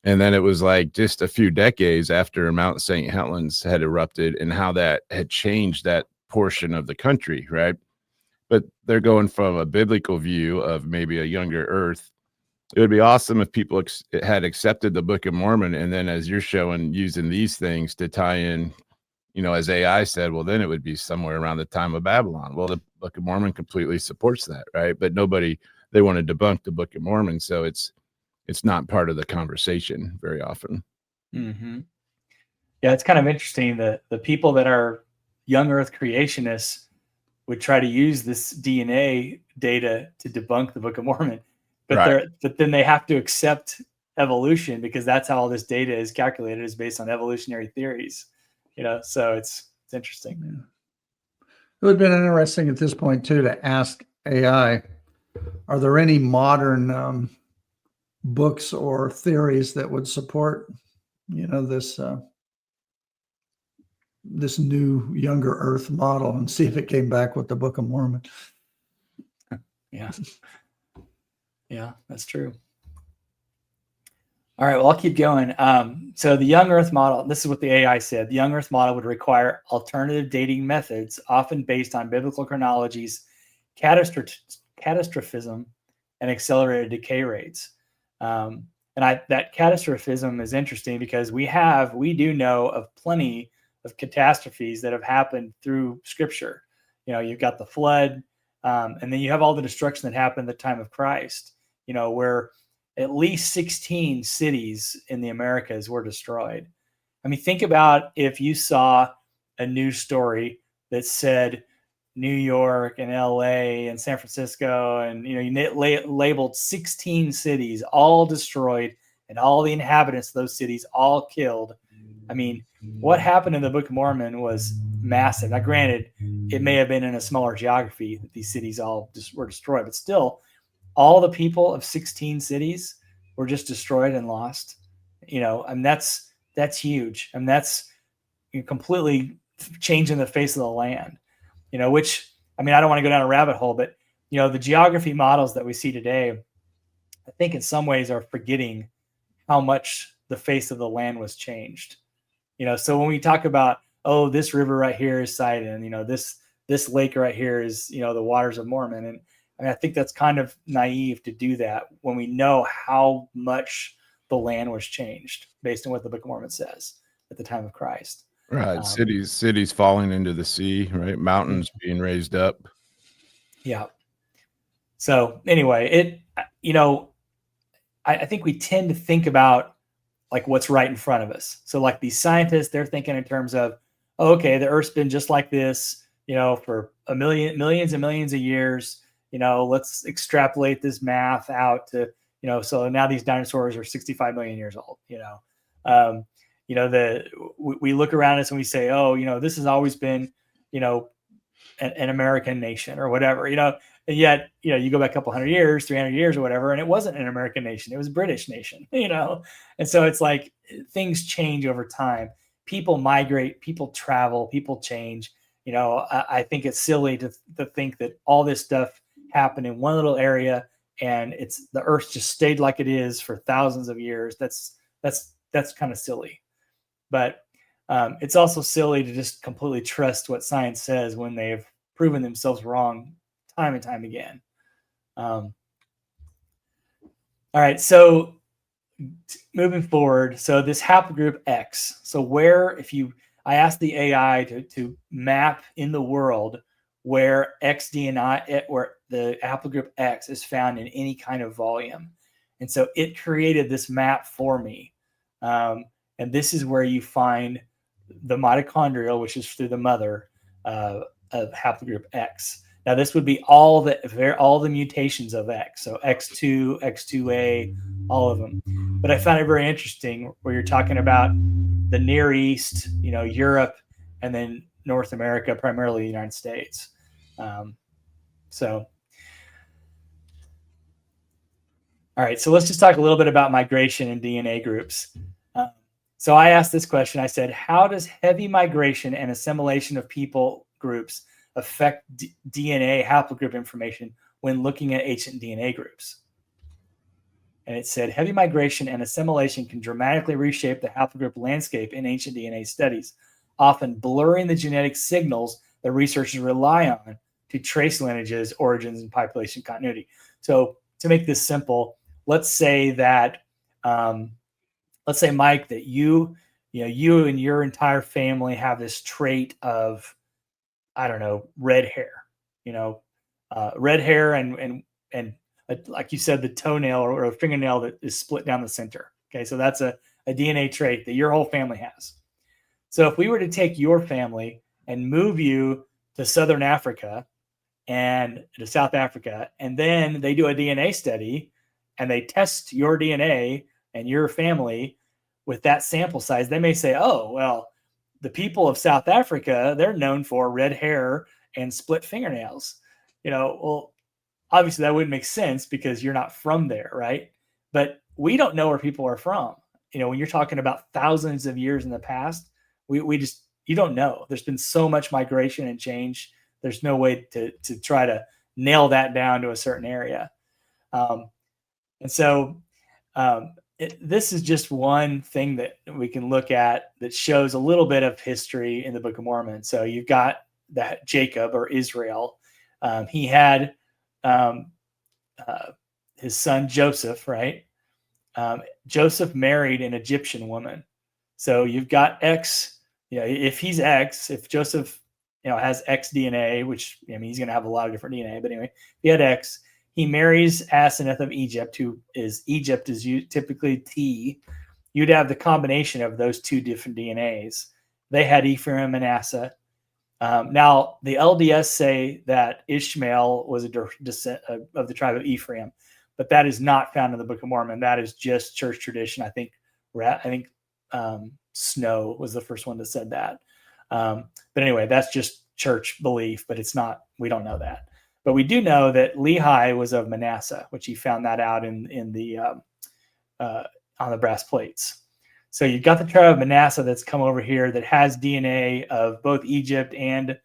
And then it was like just a few decades after Mount St. Helens had erupted, and how that had changed that portion of the country, right? But they're going from a biblical view of maybe a younger Earth. It would be awesome if people had accepted the Book of Mormon, and then, as you're showing, using these things to tie in, as AI said, well, then it would be somewhere around the time of Babylon. Well, the Book of Mormon completely supports that, right? But they want to debunk the Book of Mormon, so it's not part of the conversation very often. Mm-hmm. Yeah, it's kind of interesting that the people that are young Earth creationists would try to use this DNA data to debunk the Book of Mormon, but Right. but then they have to accept evolution, because that's how all this data is calculated, is based on evolutionary theories. So it's interesting. Yeah. It would have been interesting at this point too to ask AI, are there any modern books or theories that would support, this new younger Earth model, and see if it came back with the Book of Mormon. Yeah. Yeah, that's true. All right, well, I'll keep going. So the young Earth model, this is what the AI said. The young Earth model would require alternative dating methods, often based on biblical chronologies, catastrophism, and accelerated decay rates. That catastrophism is interesting, because we do know of plenty of catastrophes that have happened through Scripture. You've got the flood, and then you have all the destruction that happened at the time of Christ, where at least 16 cities in the Americas were destroyed. I mean, think about if you saw a news story that said New York and LA and San Francisco, and you labeled 16 cities all destroyed, and all the inhabitants of those cities all killed. I mean, what happened in the Book of Mormon was massive. Now, granted, it may have been in a smaller geography that these cities all just were destroyed, but still, all the people of 16 cities were just destroyed and lost. And that's huge. And that's completely changing the face of the land. Which, I mean, I don't want to go down a rabbit hole, but the geography models that we see today, I think in some ways are forgetting how much the face of the land was changed. So when we talk about, oh, this river right here is Sidon, this lake right here is, the waters of Mormon. And I think that's kind of naive to do that when we know how much the land was changed based on what the Book of Mormon says at the time of Christ. Right. Cities falling into the sea, right? Mountains being raised up. Yeah. So anyway, I think we tend to think about like what's right in front of us. So like these scientists, they're thinking in terms of, oh, okay, the Earth's been just like this, for millions and millions of years. Let's extrapolate this math out to, so now these dinosaurs are 65 million years old. We look around us and we say, oh, this has always been, an American nation or whatever, and yet, you go back a couple 100 years, 300 years or whatever, and it wasn't an American nation. It was a British nation, and so it's like things change over time. People migrate, people travel, people change. I think it's silly to think that all this stuff happened in one little area and the Earth just stayed like it is for thousands of years. That's kind of silly. But it's also silly to just completely trust what science says when they've proven themselves wrong time and time again. All right, so moving forward, so this haplogroup X. So I asked the AI to map in the world where XDNI, where the haplogroup X is found in any kind of volume, and so it created this map for me. And this is where you find the mitochondrial, which is through the mother of haplogroup X. Now, this would be all the mutations of X, so X2, X2A, all of them. But I found it very interesting where you're talking about the Near East, Europe, and then North America, primarily the United States. All right, so let's just talk a little bit about migration and DNA groups. So I asked this question. I said, how does heavy migration and assimilation of people groups affect DNA haplogroup information when looking at ancient DNA groups? And it said, heavy migration and assimilation can dramatically reshape the haplogroup landscape in ancient DNA studies, often blurring the genetic signals that researchers rely on to trace lineages, origins, and population continuity. So to make this simple, let's say that, Mike, that you and your entire family have this trait of, I don't know, red hair, red hair and like you said, the toenail or a fingernail that is split down the center. Okay, so that's a DNA trait that your whole family has. So if we were to take your family and move you to Southern Africa and to South Africa, and then they do a DNA study and they test your DNA and your family with that sample size, they may say, oh, well, the people of South Africa, they're known for red hair and split fingernails. Well, obviously that wouldn't make sense because you're not from there, right? But we don't know where people are from. When you're talking about thousands of years in the past, you don't know. There's been so much migration and change. There's no way to try to nail that down to a certain area. This is just one thing that we can look at that shows a little bit of history in the Book of Mormon. So you've got that Jacob or Israel. He had his son Joseph, right? Joseph married an Egyptian woman. So you've got X, if Joseph, has X DNA, which, he's going to have a lot of different DNA, but anyway, he had X. He marries Asenath of Egypt, Egypt is typically T. You'd have the combination of those two different DNAs. They had Ephraim and Manasseh. Now, the LDS say that Ishmael was a descent of the tribe of Ephraim, but that is not found in the Book of Mormon. That is just church tradition. I think Snow was the first one that said that. But anyway, that's just church belief, but it's not. We don't know that. But we do know that Lehi was of Manasseh, which he found that out in the on the brass plates. So you've got the tribe of Manasseh that's come over here that has DNA of both Egypt and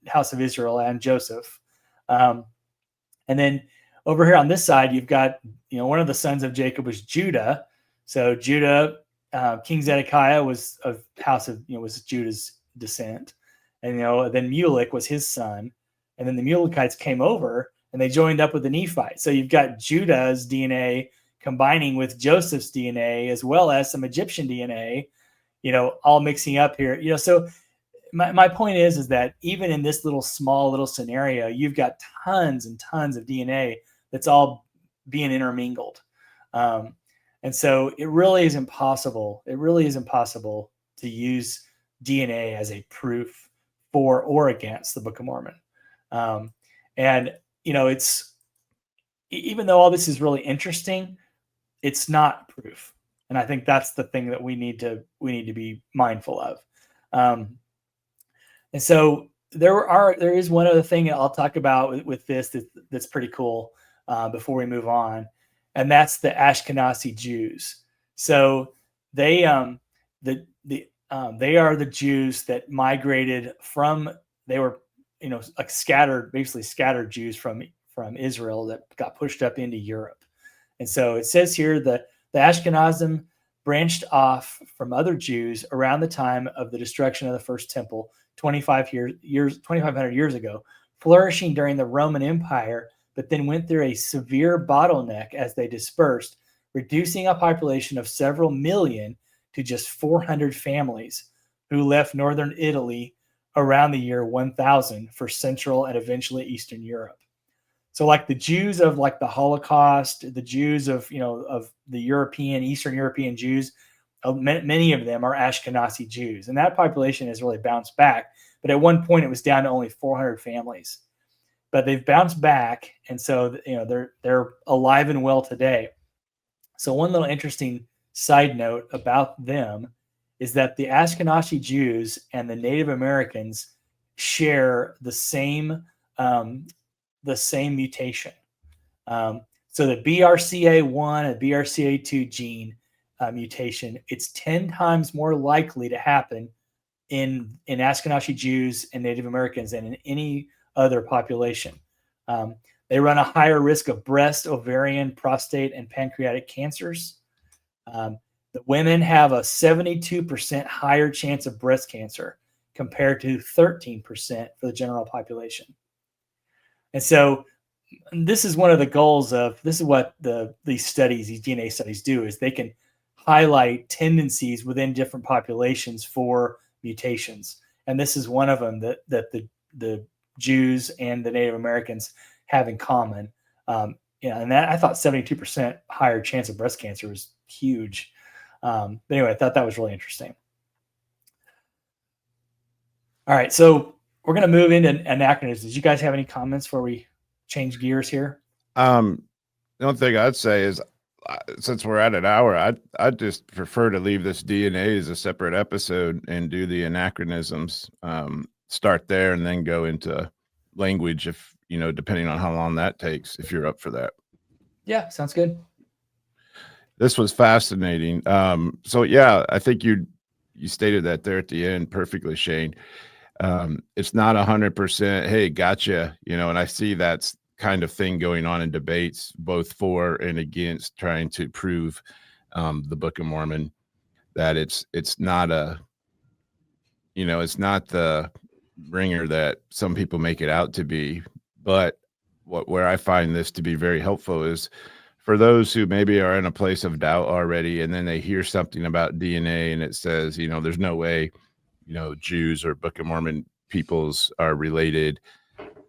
House of Israel and Joseph. And then over here on this side, you've got, one of the sons of Jacob was Judah. So Judah, King Zedekiah was of House of, was Judah's descent. And, then Mulek was his son. And then the Mulekites came over and they joined up with the Nephites. So you've got Judah's DNA combining with Joseph's DNA as well as some Egyptian DNA, all mixing up here. So my point is that even in this small little scenario, you've got tons and tons of DNA that's all being intermingled. And so it really is impossible. It really is impossible to use DNA as a proof for or against the Book of Mormon. It's, even though all this is really interesting, it's not proof. And I think that's the thing that we need to be mindful of. And so there is one other thing I'll talk about with this that's pretty cool before we move on. And that's the Ashkenazi Jews. So they are the Jews that migrated from, they were, basically scattered Jews from Israel that got pushed up into Europe. And so it says here that the Ashkenazim branched off from other Jews around the time of the destruction of the first temple 2,500 years ago, flourishing during the Roman Empire, but then went through a severe bottleneck as they dispersed, reducing a population of several million to just 400 families who left northern Italy around the year 1000 for Central and eventually Eastern Europe. So like the Jews of like the Holocaust, the Jews of, of the Eastern European Jews, many of them are Ashkenazi Jews. And that population has really bounced back. But at one point it was down to only 400 families. But they've bounced back. And so, they're alive and well today. So one little interesting side note about them is that the Ashkenazi Jews and the Native Americans share the same mutation. So the BRCA1 and BRCA2 gene mutation, it's 10 times more likely to happen in Ashkenazi Jews and Native Americans than in any other population. They run a higher risk of breast, ovarian, prostate, and pancreatic cancers. The women have a 72% higher chance of breast cancer compared to 13% for the general population. And so this is one of the goals of, this is what these DNA studies do, is they can highlight tendencies within different populations for mutations. And this is one of them that the Jews and the Native Americans have in common. And that, I thought 72% higher chance of breast cancer was huge. But anyway, I thought that was really interesting. All right, so we're going to move into anachronisms. Did you guys have any comments before we change gears here? The only thing I'd say is, since we're at an hour, I'd just prefer to leave this DNA as a separate episode and do the anachronisms. Start there and then go into language, if depending on how long that takes, if you're up for that. Yeah, sounds good. This was fascinating. So yeah, I think you stated that there at the end perfectly, Shane. It's not 100%. Hey, gotcha. And I see that's kind of thing going on in debates, both for and against trying to prove the Book of Mormon, that it's not it's not the ringer that some people make it out to be. But where I find this to be very helpful is for those who maybe are in a place of doubt already, and then they hear something about DNA and it says, there's no way, Jews or Book of Mormon peoples are related,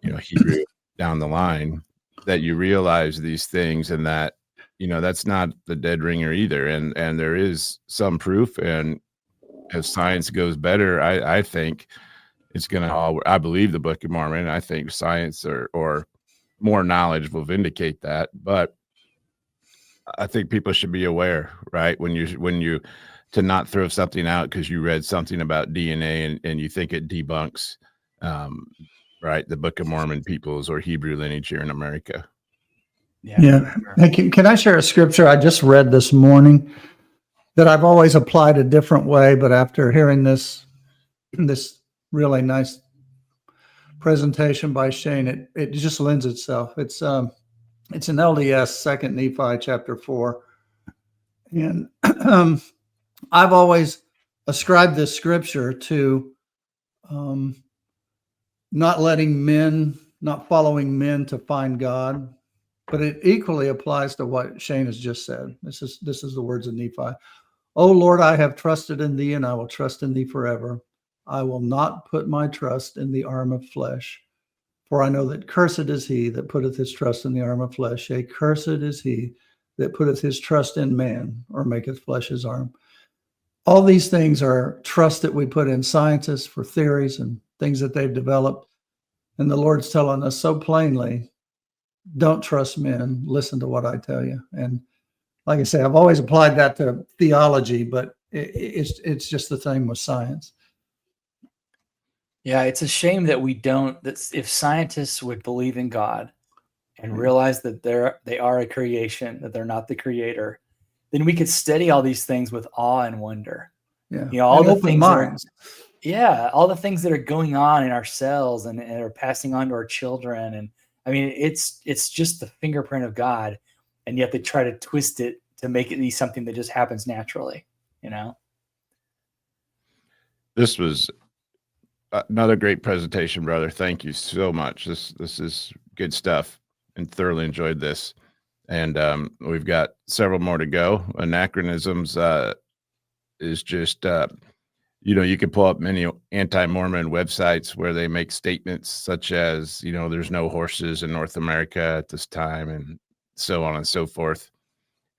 Hebrew down the line, that you realize these things, and that, that's not the dead ringer either. And there is some proof. And as science goes better, I think it's going to I believe the Book of Mormon. I think science or more knowledge will vindicate that. But I think people should be aware, right? When you to not throw something out because you read something about DNA and you think it debunks, right, the Book of Mormon peoples or Hebrew lineage here in America. Yeah. Thank you. Can I share a scripture I just read this morning that I've always applied a different way, but after hearing this really nice presentation by Shane, it just lends itself. It's an LDS, 2 Nephi chapter 4. And I've always ascribed this scripture to not following men to find God, but it equally applies to what Shane has just said. This is the words of Nephi. O Lord, I have trusted in thee, and I will trust in thee forever. I will not put my trust in the arm of flesh, for I know that cursed is he that putteth his trust in the arm of flesh. Yea, cursed is he that putteth his trust in man, or maketh flesh his arm. All these things are trust that we put in scientists for theories and things that they've developed. And the Lord's telling us so plainly, don't trust men. Listen to what I tell you. And like I say, I've always applied that to theology, but it's just the same with science. Yeah, it's a shame that we don't. That if scientists would believe in God and realize that they are a creation, that they're not the creator, then we could study all these things with awe and wonder. Yeah, all and the open things minds. All the things that are going on in our cells and are passing on to our children. And I mean, it's just the fingerprint of God, and yet they try to twist it make it be something that just happens naturally, This was another great presentation, brother. Thank you so much. This is good stuff, and thoroughly enjoyed this. And we've got several more to go. Anachronisms is just you can pull up many anti-Mormon websites where they make statements such as, there's no horses in North America at this time, and so on and so forth.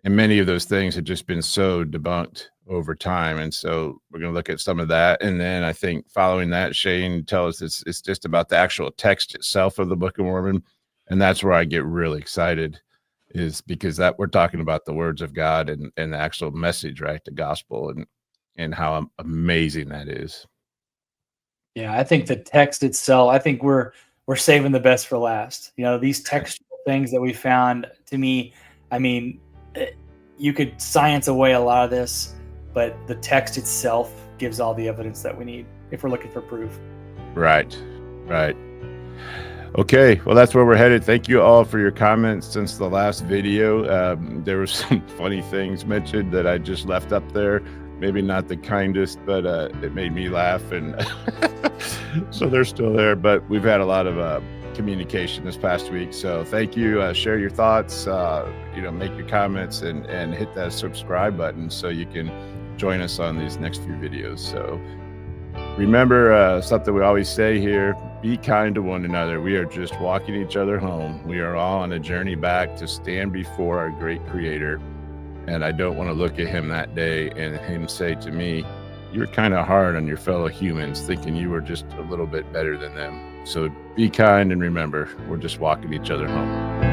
And many of those things have just been so debunked over time. And so we're going to look at some of that. And then I think following that, Shane, tell us it's just about the actual text itself of the Book of Mormon. And that's where I get really excited, is because that we're talking about the words of God and the actual message, right? The gospel, and how amazing that is. Yeah, I think the text itself, I think we're saving the best for last. These textual things that we found, to me, I mean, you could science away a lot of this, but the text itself gives all the evidence that we need if we're looking for proof. Right. Okay, well, that's where we're headed. Thank you all for your comments since the last video. There were some funny things mentioned that I just left up there. Maybe not the kindest, but it made me laugh, and so they're still there. But we've had a lot of communication this past week, so thank you. Share your thoughts, make your comments, and hit that subscribe button so you can join us on these next few videos. So remember something we always say here: be kind to one another. We are just walking each other home. We are all on a journey back to stand before our great Creator, and I don't want to look at him that day and him say to me, "You're kind of hard on your fellow humans, thinking you were just a little bit better than them." So be kind, and remember, we're just walking each other home.